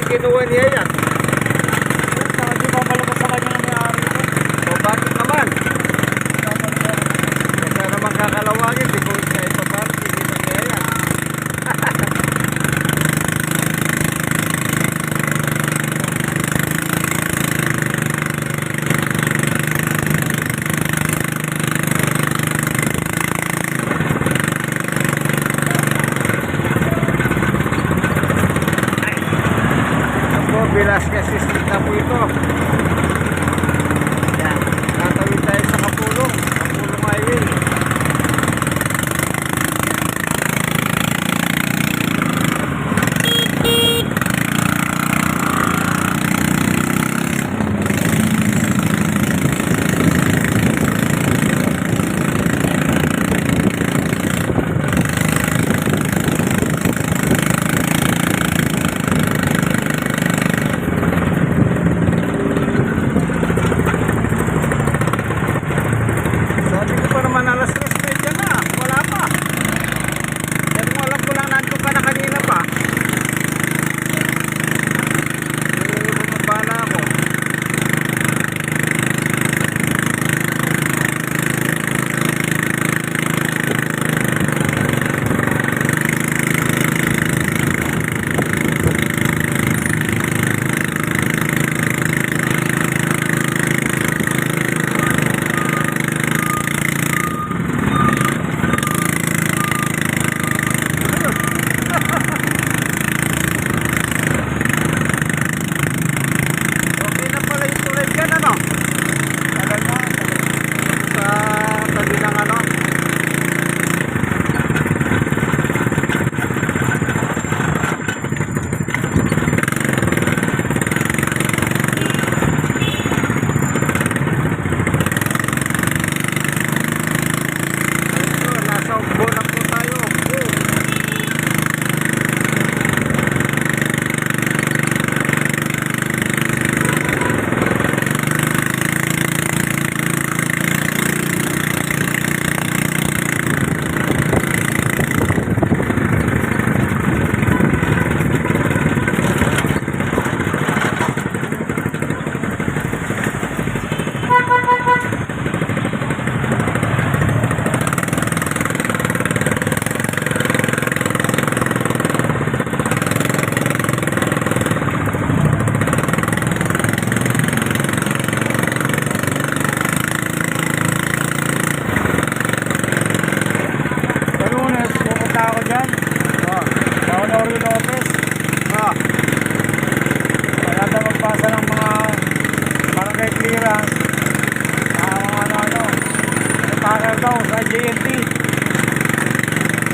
kinuha niya yan? Hindi pa palabas sa kanya na may-ari ko. O bakit naman? Kaya naman kakalawagin, di ko siya ipapark, hindi na kaya yan. Velasquez Street na po ito. Yan. Tatawid tayo sa Kapulong Highway.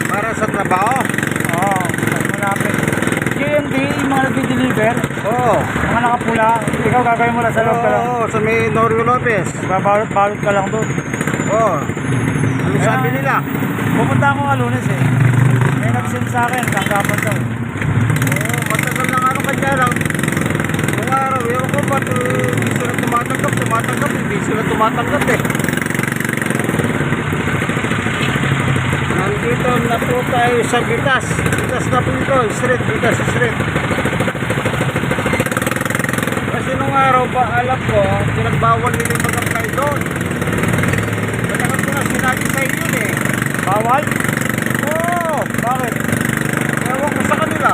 Para sa trabaho? Oo, malapit. JNT, yung mga nag-deliver. Oo. Mga nakapula. Ikaw gagawin mo lang sa loob ka lang. Oo, sa may Norio Lopez. Babalot-balot ka lang doon. Oo. Ano sabi nila? Pupunta ako nga Lunes eh. May nag-send sa akin, tanggapan daw. Oo, matagal na ano kanya lang. Yung araw, ewan ko ba't hindi sila tumatanggap, hindi sila tumatanggap eh. Nandito na po tayo sa Bitas na po ito, Bitas Street. Kasi nung araw pa alam ko, pinagbawal nila yung mag-apply doon. Matagal ko na sinabi sa inyo eh. Bawal? Oo, Bakit? ewan ko sa kanila.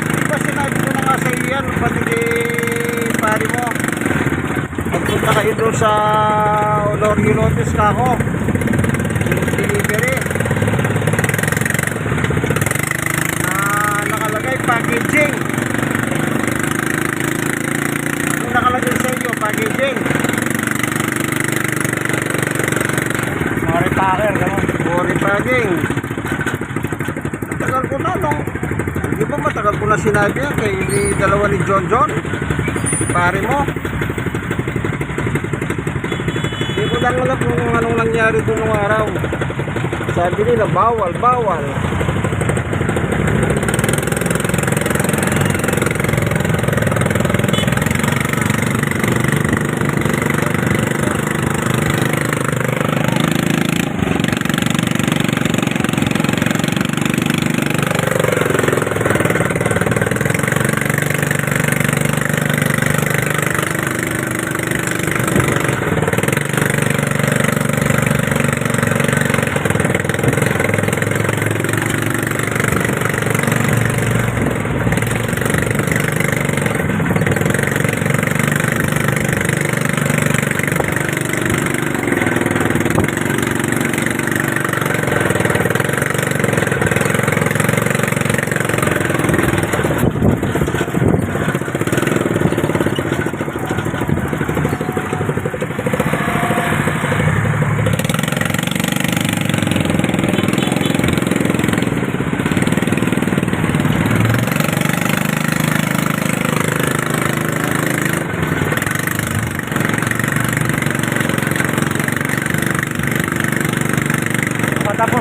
Di ba sinabi ko na nga sa iyo yan, pati pari mo. Magpunta kayo doon sa Norio Lopez ka ako. Delivery na nakalagay packaging. Yung nakalagay sa inyo packaging, Mga repacker, gano'n. repacking. Matagal ko na nung, di ba matagal ko na sinabi yan kay dalawa ni John si pare mo. Hindi ko lang alam kung anong nangyari doon nung araw. Sabi nila bawal.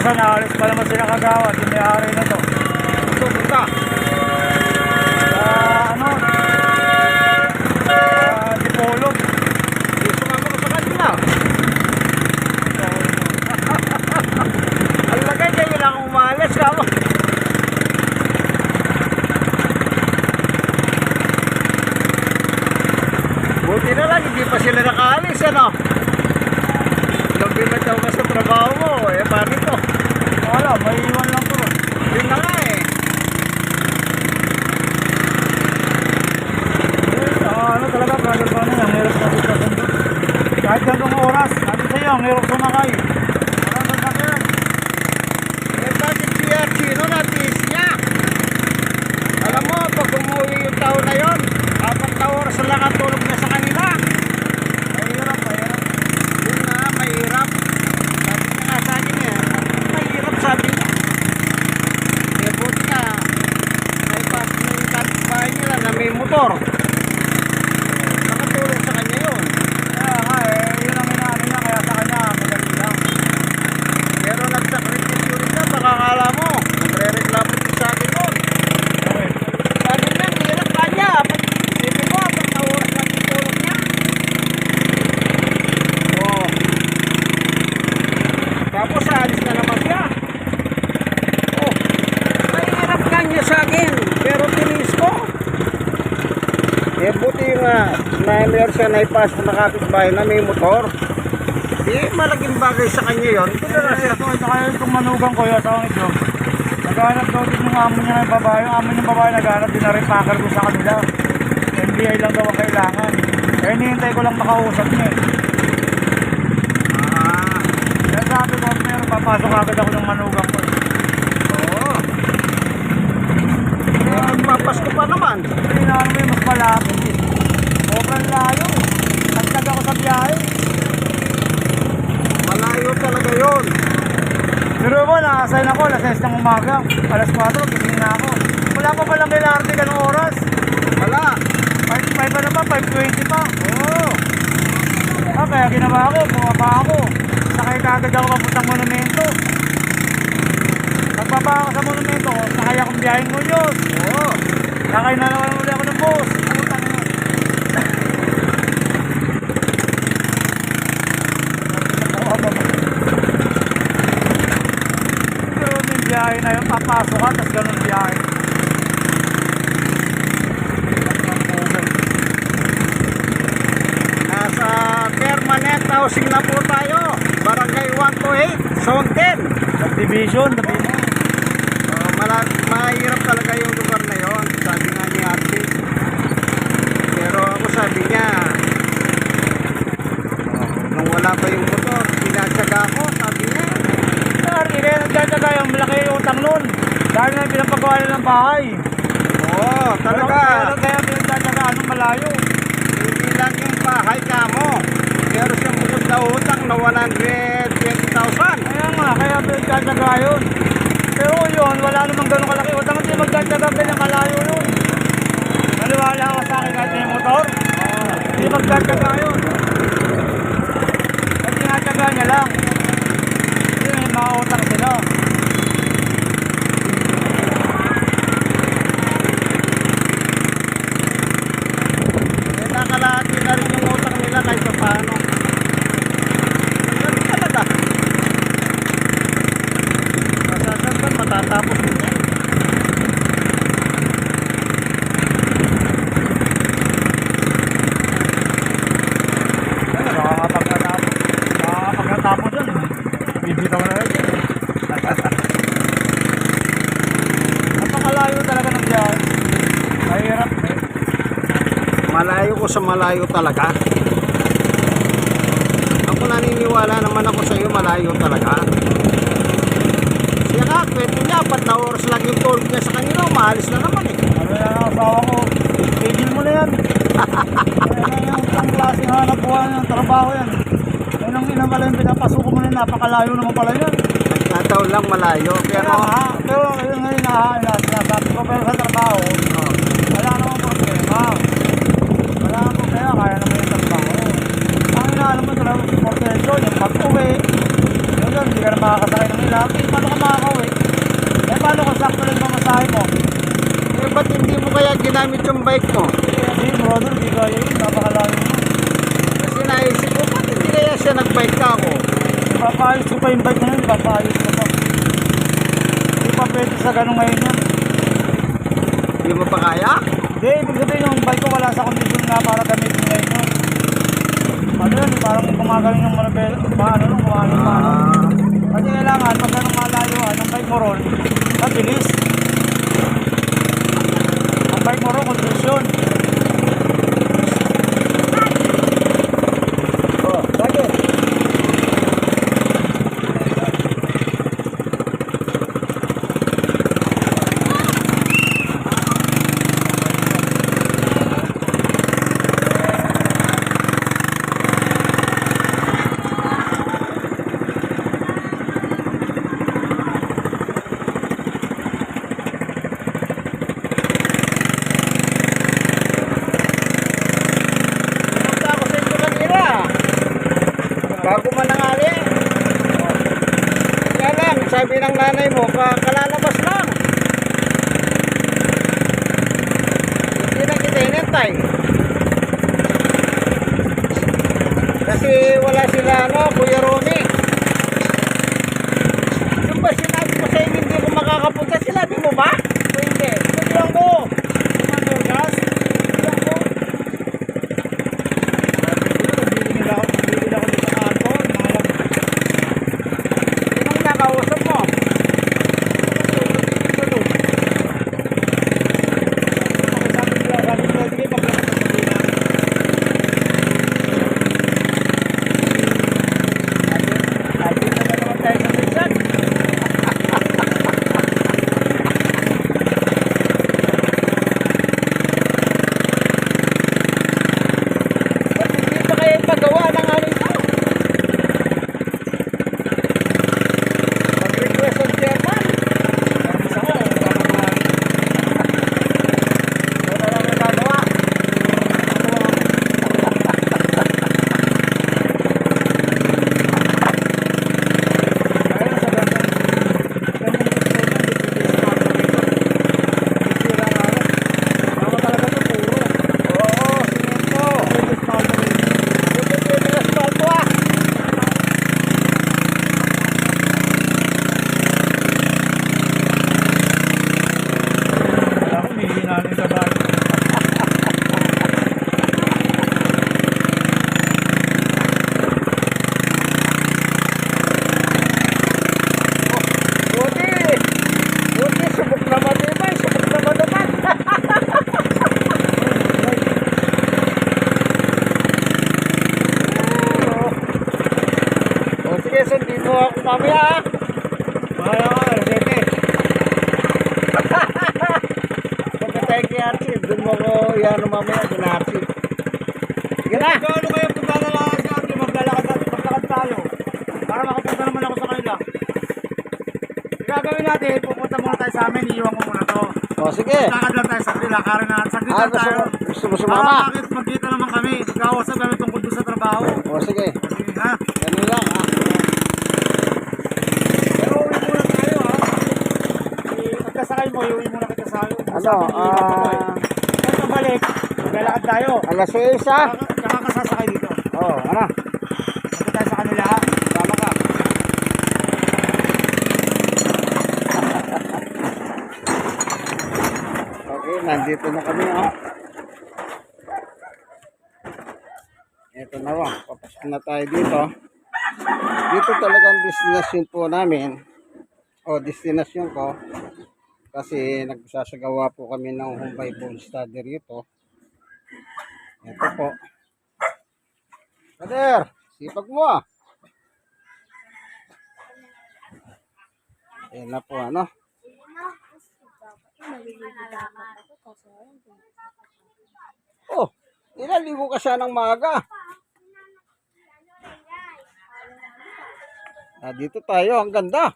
minsan naalis pa naman sila kagawa. Yung may-ari na to. Ito, punta. Ano? Dipolog. Sumama ko sa kanila. Ang lagay kayo lang umalis ka mo. Buti na lang, hindi pa sila nakaalis, ano? Gabi na daw ka sa trabaho mo, eh, paano ito? Wala, may iwan lang to. Yun na nga eh. Ano talaga, brother ko ang hirap na dito. Kahit gantong oras, sabi sa'yo, ang hirap sumakay. Walang sasakyan. Eh, bakit siya chino natis niya? Alam mo, pag umuwi yung tao na yon, 4 na oras lang ang tulog niya sa kanila. Mahirap, mahirap. Yun nga, mahirap. Sabi niya nga sa akin eh, mahirap sabi niya. Eh, buti nga, may pas na yung kapitbahay nila na may motor. Nakatulog sa kanya yun. Kaya nga yun ang inaano niya, kaya sa kanya, madali lang. Pero nagsakripisyo rin na, baka akala mo, nagre-reklamo din sa akin nun. Okay. Sabi niya, hirap pa niya. Isipin mo, 4 na oras lang yung tulog niya. Oo. Tapos alis na naman siya. Oh, mahirap nga niya sa akin, pero tinis ko. Eh, buti nga, na-emer siya na ipas na kapitbahay na may motor. Eh, malaking bagay sa kanya yun. Ito na siya. Ito kaya itong manugang ko yung asawang ito. Naghanap daw din yung amo niya ng babae. Yung amo ng babae naghanap din na rin packer ko sa kanila. NBI lang daw ang kailangan. Kaya hinihintay ko lang makausap niya eh. Ah, Kaya sabi ko, meron papasok agad ako ng manugang ko. oo. Eh, magpapasko pa naman. Hindi na ano yung mas malapit eh. Sobrang layo eh. Tagtag ako sa biyahe. Malayo talaga yun. Pero mo, naka-assign ako, alas 6 ng umaga. Alas 4, gising na ako. Wala pa palang kay Larte ganong oras. Wala. 5 pa naman, 5:20 pa. Oo. Kaya ginawa ko, bumaba ako. Sakay kagad ako papuntang monumento. Pagbaba ako sa monumento, sakay akong biyaheng Muñoz. Oo. Sakay na naman uli ako ng bus. Putang ina. Pero yung biyahe na yun, papasok ka, tapos ganun biyahe. Nasa permanent housing na po tayo. Barangay 128, Zone 10. Subdivision, sabi mo. Mahirap talaga yung lugar na yon, sabi nga ni Ate. Pero ako sabi niya, nung wala pa yung motor, pinagsaga ako, sabi niya. Sorry, kaya nagdadaga yung malaki yung utang nun. Dahil na pinapagawa nila ng bahay. Oo, talaga. Kaya pinagdadaga, anong malayo. Hindi lang yung bahay ka mo. Pero siyang bukod na utang na 120,000. Kaya nga, kaya pinagdadaga yun. Pero yun, wala namang ganun kalaki utang. Hindi magdadaga ganyan kalayo yun. Naniwala ka sa akin kahit may motor? Hindi magdadaga yun. At tinataga niya lang. Kasi may mga utang sila. Eh, nakalahati na rin yung utang nila kahit pa paano. Ganun talaga. Masasagpan, matatapos din yan. Nakakapag-natapos yun. Bibitaw na rin yun. Napakalayo talaga ng biyahe. Mahirap eh. Malayo ko sa malayo talaga. Ako naniniwala naman ako sa iyo, malayo talaga. Siya nga, kwento niya, 4 na oras lang yung tulog niya sa kanila, maalis na naman eh. Ano yan ang asawa ko? Tigil mo na yan. Kaya yung isang klaseng hanap buhay ng trabaho yan. Ayun ang ina pala yung pinapasuko mo na yun, napakalayo naman pala yan. Nagkataon lang malayo, pero Pero ngayon sinasabi ko pero sa trabaho, wala namang problema. Wala namang problema, kaya naman yung trabaho. Ang inaano mo talaga sa portensyo, yung pag-uwi, yun, hindi ka na makakasakay ng ilaki, sakto lang mamasahe mo. Eh, ba't hindi mo kaya ginamit yung bike mo? Hindi, brother, hindi kaya yun. Napakalayo mo. Kasi naisip ko, ba't hindi kaya siya nag-bike ka ako? Ipapayos ko pa yung bike na yun, ipapayos ko pa. Hindi pa pwede sa ganun ngayon yan. Hindi mo pa kaya? Hindi, ibig sabihin yung bike ko wala sa kondisyon nga para gamitin ngayon yun. Ano yun, parang gumagaling yung manabel, paano nung gumagaling paano. Kasi kailangan, pag ganun malayuan, ang bike mo ron, mabilis. Ang bike mo ron, kondisyon. Oh, bakit? Pumunta ako sa inyo kanina. Bago manangali. Kaya lang, sabi ng nanay mo, kalalabas lang. Hindi na kita hinintay. Kasi wala sila, Kuya Romy. Yung ba sinabi ko sa inyo hindi ko makakapunta? Sinabi mo ba? O hindi? Sabihan ko. Commander Gas, Sabihan ko. bibili nila ako dito sa kanto. Sinong nakausap mo? Sabi nila, sige, paglakad sa Pilipinas. Lagi na naman tayo sa minsan. Ba't hindi pa kayo pagawa ng ano ito? Mag-request ang chairman. Isa ko, papapahal. Wala lang nagagawa. Kaya sa ganun, ganun gusto na, hindi sa ako dito. Sira nga ako. Ako talaga to, puro. Oo, simento. Pwede sa ako rin. Pwede na asfalto ah. Kaya ako, hihina na yung kabayo. Buti. Buti, subok na matibay. Subok na madaman. O sige, sundin mo ako mamaya ah. Kaya nga, sige. Pagka tayo kay Archie, doon mo ko yan mamaya, doon na Archie. Sige na. Kano kayo punta na lang sa akin, maglakad tayo. Para makapunta naman ako sa kanila. Gagawin natin, pupunta muna tayo sa amin, iiwan ko muna to. O sige. Lakad lang tayo, saglit, lakarin na, saglit Ah, lang tayo. gusto mo sumama? Bakit magkita naman kami, nagkawasap kami tungkol doon sa trabaho. O sige. Sige ha, Ganun lang ah. pero uwi muna tayo ha. Pagkasakay mo, iuwi muna kita sa akin. Ano, Pag nabalik, maglalakad tayo. alas 6 ah. Tsaka ka sasakay dito. O, ano? Punta tayo sa kanila ha. Tama ka. Okay, nandito na kami ah. Ito na ba, papasok na tayo dito. Dito talagang destination po namin. O, destination ko. Kasi nagsasagawa po kami ng home Bible study rito. Ito po. Brother, sipag mo ah. Ayan na po ano. Oh, nilaligo ka siya ng maaga. Dito tayo, ang ganda.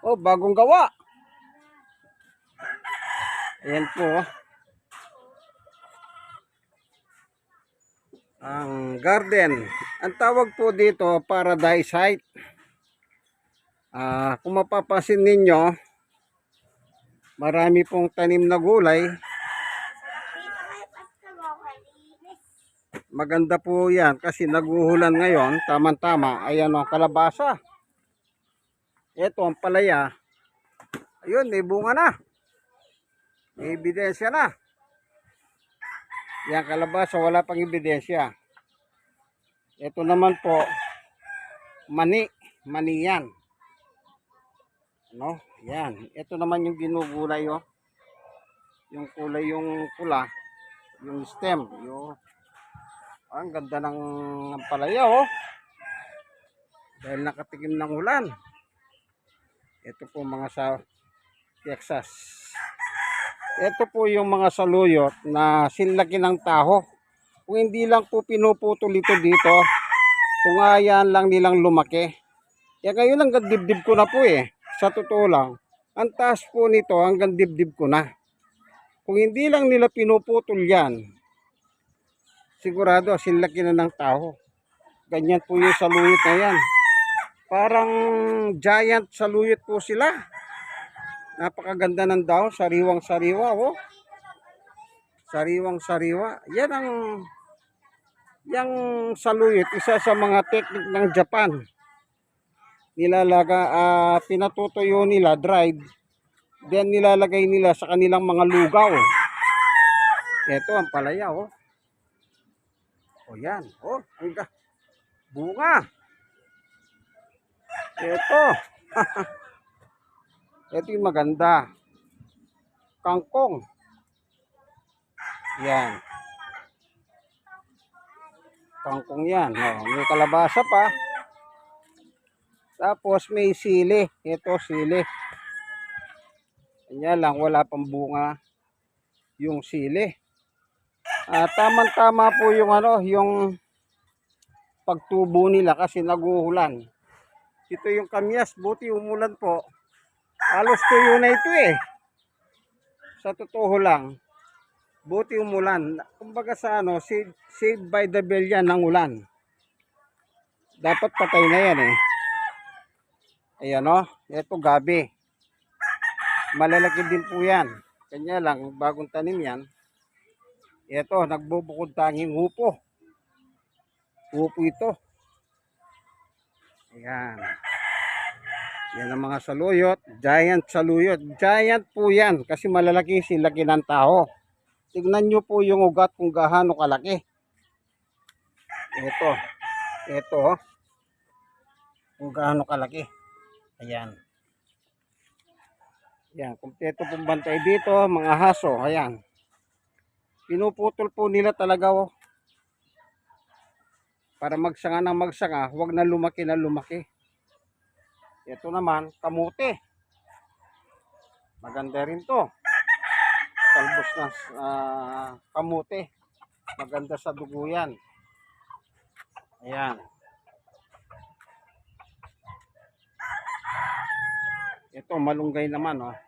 Oh, bagong gawa. Ayan po. Ang garden. Ang tawag po dito, paradise site. Kung mapapansin ninyo, Marami pong tanim na gulay. Maganda po yan kasi naguhulan ngayon. Tama-tama. Ayan o, kalabasa. Ito ang palaya. Ayun, may bunga na. May ebidensya na. Yan kalabasa, wala pang ebidensya. Ito naman po, mani. Mani yan. No? Yan. Ito naman yung ginugulay oh. Yung kulay yung pula. Yung stem. Yung, ang ganda ng palaya oh. Dahil nakatikim ng ulan. Ito po mga sa Texas. Ito po yung mga saluyot na sinlaki ng taho. Kung hindi lang po pinuputol ito dito, kung ayan lang nilang lumaki. Kaya ngayon hanggang dibdib ko na po eh. Sa totoo lang, ang taas po nito hanggang dibdib ko na. Kung hindi lang nila pinuputol yan, sigurado sinlaki na ng taho. Ganyan po yung saluyot na yan. Parang giant saluyot po sila. Napakaganda ng dahon, sariwang-sariwa oh. Sariwang-sariwa. Yan ang yang saluyot, isa sa mga technique ng Japan. Pinatutuyo nila, dried. Then nilalagay nila sa kanilang mga lugaw. Ito ang palaya oh. O yan, oh, hanggang bunga. Ito. Ito yung maganda. Kangkong. Yan. Kangkong yan. Oh, may kalabasa pa. Tapos may sili. Ito sili. Kanya lang wala pang bunga yung sili. Tama-tama po yung yung pagtubo nila kasi naguhulan. Ito yung kamyas, buti umulan po. Halos tuyo na ito eh. Sa totoo lang, buti umulan. Kumbaga sa saved by the bell yan ng ulan. Dapat patay na yan eh. Ayan o, ito gabi. Malalaki din po yan. Kanya lang, bagong tanim yan. Ito, nagbubukod tanging hupo. Hupo ito. Ayan. Yan ang mga saluyot. Giant saluyot. Giant po yan kasi malalaki silaki ng tao. Tignan nyo po yung ugat kung gaano kalaki. Ito. Ito. Kung gaano kalaki. Ayan. Ayan. Kumpleto pong bantay dito. Mga haso. Ayan. Pinuputol po nila talaga oh. Para magsanga ng magsanga. Huwag na lumaki na lumaki. Ito naman, kamote. Maganda rin to. Talbos na kamote. Maganda sa dugo yan. Ayan. Ito, malunggay naman. Oh.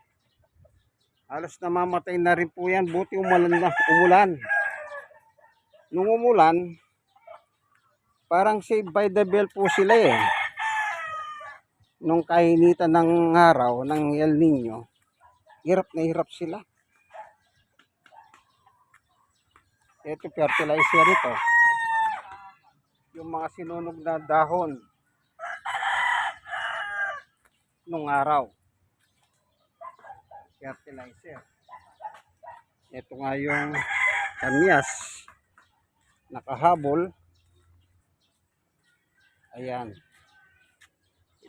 Halos namamatay na rin po yan. Buti umulan. Nung umulan, parang saved by the bell po sila eh. Nung kainitan ng araw ng El Nino, hirap na hirap sila. Ito fertilizer ito. Yung mga sinunog na dahon nung araw. Fertilizer. Ito nga yung kamyas. Nakahabol. Ayan.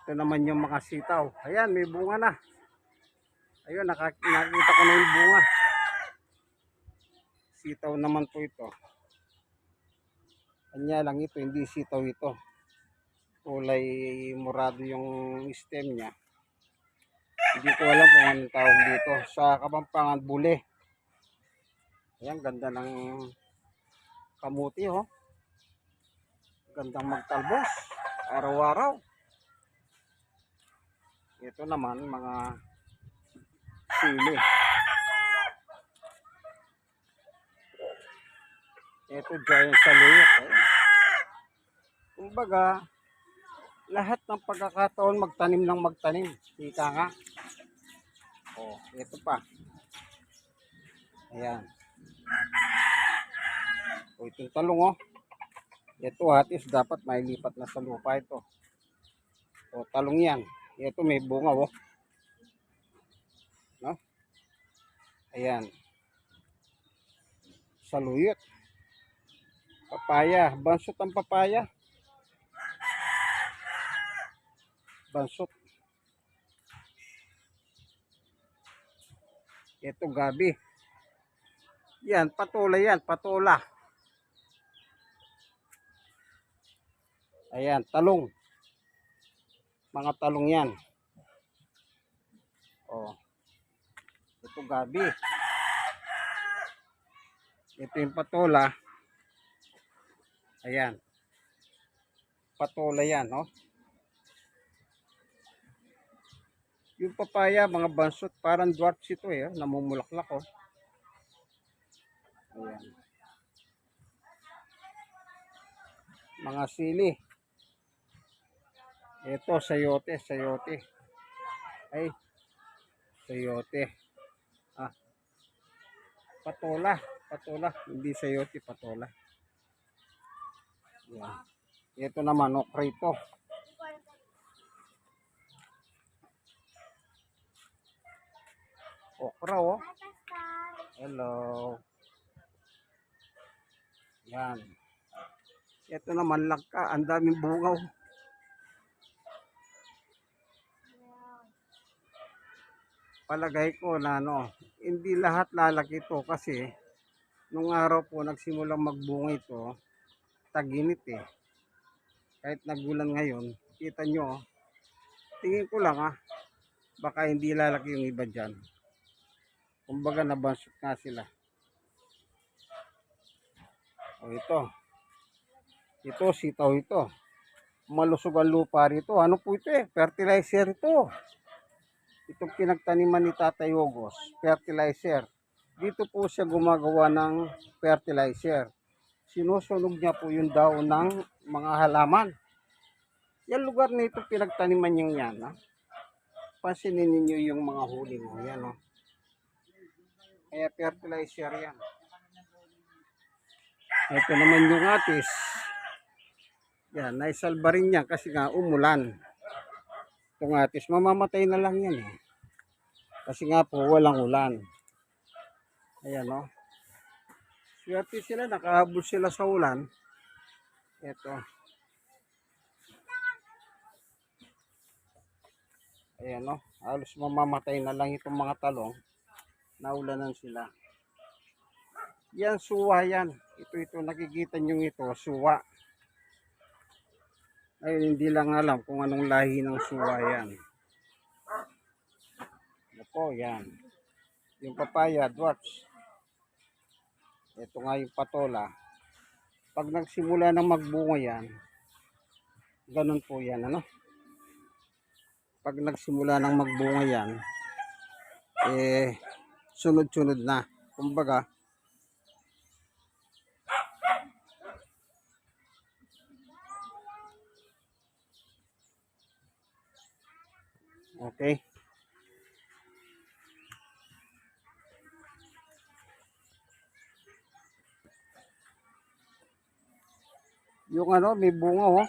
Ito naman yung mga sitaw. Ayan, may bunga na. Ayun, nakita ko na yung bunga. Sitaw naman po ito. Kanya lang ito, hindi sitaw ito. Kulay morado yung stem niya. Hindi ko alam kung anong tawag dito. Sa Kapampangan, bule. Ayan, ganda ng kamuti oh. Gandang magtalbos. Araw-araw. Ito naman mga sili. Ito giant saluyot. Kumbaga, lahat ng pagkakataon magtanim ng magtanim. Ika nga. Oh, ito pa. Ayan. O, itong talong, oh. Ito, hatis, dapat mailipat na sa lupa ito. O, talong yan. Ito, may bunga, oh. No? Ayan. Saluyot. Papaya. Bansot ang papaya. Bansot. Ito, gabi. Yan, patola yan. Patola. Ayan, talong. Mga talong yan. Oh. Ito, gabi. Ito yung patola. Ayan. Patola yan, no? Yung papaya, mga bansot, parang dwarfs ito eh. Namumulaklak, oh. Ayan. Mga sili. Ito, sayote, sayote. Ay, sayote. Ah, patola, patola. Hindi sayote, patola. Ayan. Ito naman, okra ito. Okra, oh. Hello. Yan. Ito naman langka. Ang daming bungaw. Palagay ko na hindi lahat lalaki ito kasi nung araw po nagsimulang magbunga ito, taginit eh. Kahit nagulan ngayon, kita nyo, tingin ko lang baka hindi lalaki yung iba dyan. Kumbaga nabansot nga sila. O ito. Ito, sitaw ito. Malusog ang lupa rito. Ano po ito eh? Fertilizer ito. Itong pinagtaniman ni Tatay Ogos. Fertilizer. Dito po siya gumagawa ng fertilizer. Sinusunog niya po yung daon ng mga halaman. Yan lugar na ito pinagtaniman niyo yan. Pansinin niyo yung mga huli mo. Yan, oh. Kaya fertilizer yan. Ito naman yung atis. Yan, naisalba rin yan kasi nga umulan. Itong atis, mamamatay na lang yan eh. Kasi nga po walang ulan. Ayan o. Swerte sila, nakahabol sila sa ulan. Ito. Ayan o. Halos mamamatay na lang itong mga talong. Naulanan sila. Yan, suwa yan. Ito, nakikita nyo ito, suwa. Ayun, hindi lang alam kung anong lahi ng suwa yan. Ano po, yan. Yung papaya, dwarfs. Ito nga yung patola. Pag nagsimula ng magbunga yan, ganun po yan, ano? Pag nagsimula ng magbunga yan, sunod-sunod na. Kumbaga, okay. Yung may bunga oh.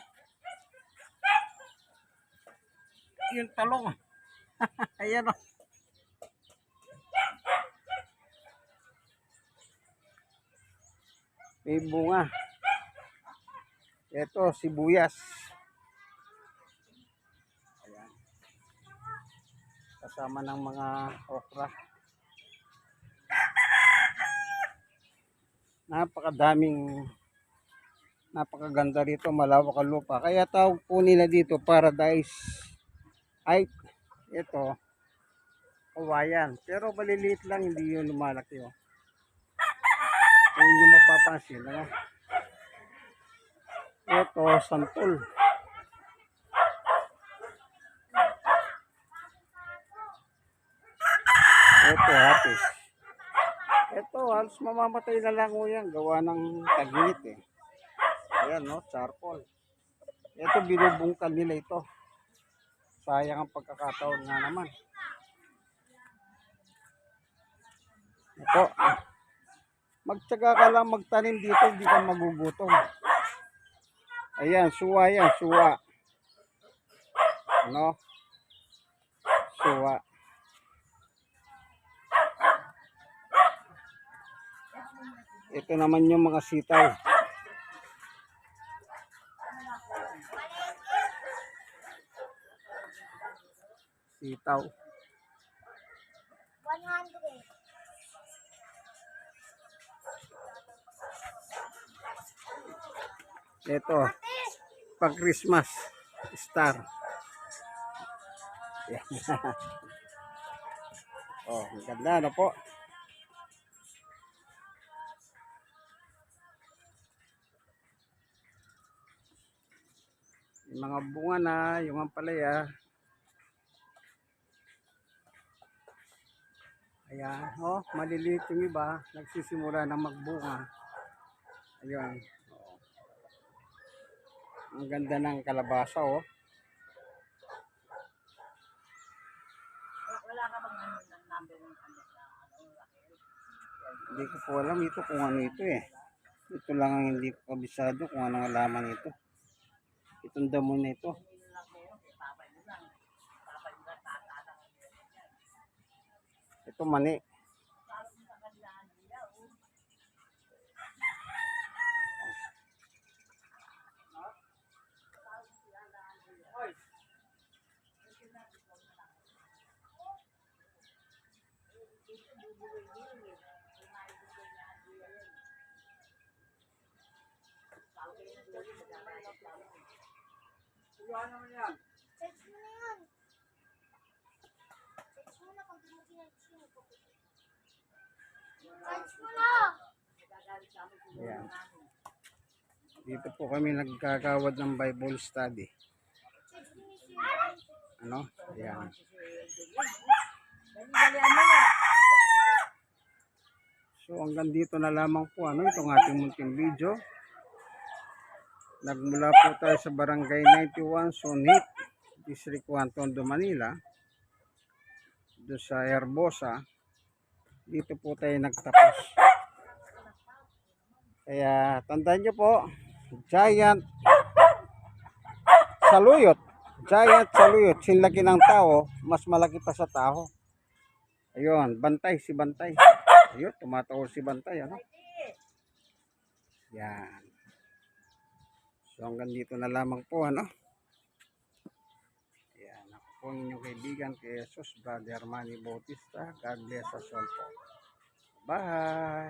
Yung talong. Ayan oh. May bunga. Ito, sibuyas. Ayan. Kasama ng mga okra. Napakaganda rito, malawak ang lupa. Kaya tawag po nila dito paradise. Ay, ito, kawayan. Pero maliliit lang, hindi yun lumalaki. Oh. Kung nyo mapapansin, ito, santol. Ito, hapis. Ito, halos mamamatay na lang o yan. Gawa ng taginit eh. Ayan, no, charcoal. Ito, binubungkal nila ito. Sayang ang pagkakataon nga naman. Po. Magtyaga ka lang magtanim dito, hindi ka magugutom. Ayan, suwa yan, suwa. Ano? Suwa. Ito naman yung mga sitaw. Sitaw. 100. Ito, pag Christmas star. Yan. Oh, ang ganda na po. Yung mga bunga na, yung ampalaya. Ayan, oh, maliliit yung iba, nagsisimula na magbunga. Ayun. Oh. Ang ganda ng kalabasa, oh. Wala ka bang ano ng number ng ano? Hindi ko po alam ito kung ano ito eh. Ito lang ang hindi ko kabisado kung anong alaman ito. Itong damo na ito. Ito mani. Search mo na yan. Search mo na pag dumating ang sino. Search mo na. Ayan. Dito po kami nagkakawad ng Bible study. Search mo ni sino. Ano? Ayan. So hanggang dito na lamang po ano itong ating munting video. Nagmula po tayo sa Barangay 91 Sonhit, District 1, Tondo, Manila. Doon sa Herbosa. Dito po tayo nagtapos. Kaya tandaan nyo po, giant saluyot. Giant saluyot. Sinlaki ng tao, mas malaki pa sa tao. Ayun, Bantay, si Bantay. Ayun, tumatawa si Bantay. Ano? Yan. So hanggang dito na lamang po. Ano? Yan. Ako po ang inyong kaibigan kay Jesus, Brother Manny Bautista. God bless us all po. Bye!